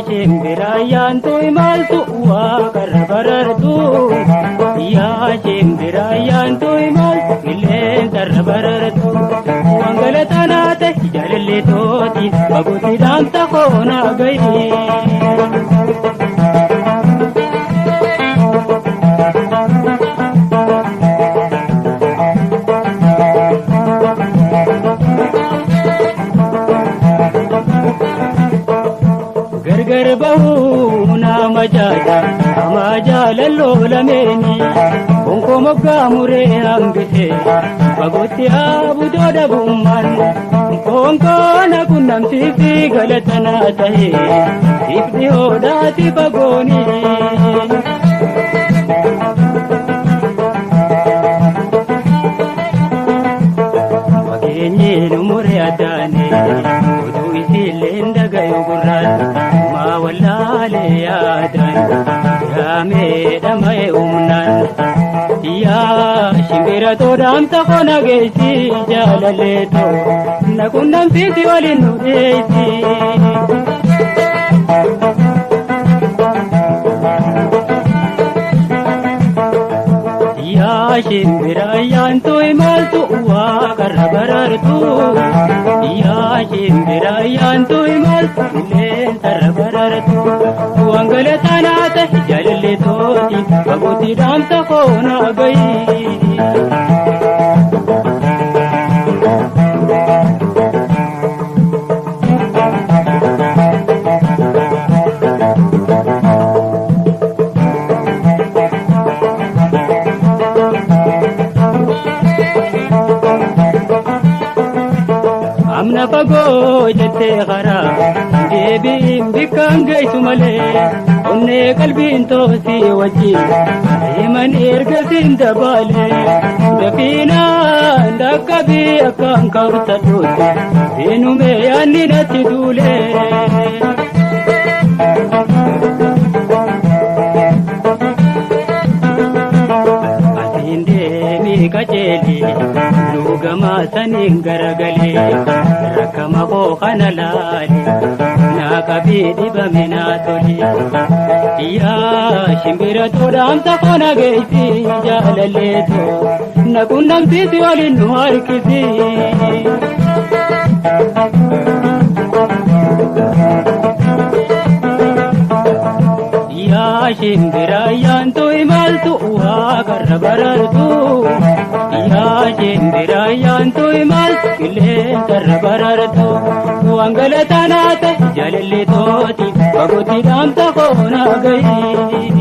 shimbiraayyaan tuimaltu waaqarra barartu. Yaa shimbiraayyaan tuimaltu qilleensarra barartu. Wangalataan haate jaalallee tooti baguutti dhaamta koona gahi. Garbahu nama jaalalloo lameeni bonko moggaa muree hambise bagooti abudoo dhabummaan bonkoona qunnamsiifi galatanaa tahe ifni hodhaati fagooni. Fageenyiin muree addaane oduu isiillee ndagayu gurraan. Wallaalee yaadaan yaamee dhama'ee humnaan yaa shimbira toodhaamta koona geessi jaalallee too na qunnamsiisi waliin nu dhiyeessi. Yaa shimbiraayyaan tuimaltu waaqarra barartu. Yaa shimbiraayyaan tuimaltu qilleensarra barartu. Wangalataan haate jaalallee tooti baguutti dhaamta koona gahi. Amna fagoo jettee karaa deebiin bikkaan geessu malee onnee qalbiin toosii wajjin deeman ergasiin dabaalee dafiinaan dhaqqabii akkaan kabsadhuutti seenumee yaanni natti duulee. Asiin deemii qajeelii luugamaa saniin garagalee rakkama koo kana laali naa qabii dhibame naa toli. Yaa shimbira toodhaamta koona geessi jaalallee too na qunnamsiisi waliin nu harkisi. Yaa shimbiraayyaan tuimaltu waaqarra barartu. Yaa shimbiraayyaan tuimaltu qilleensarra barartu. Wangalataan haate jaalallee tooti baguutti dhaamta koona gahi.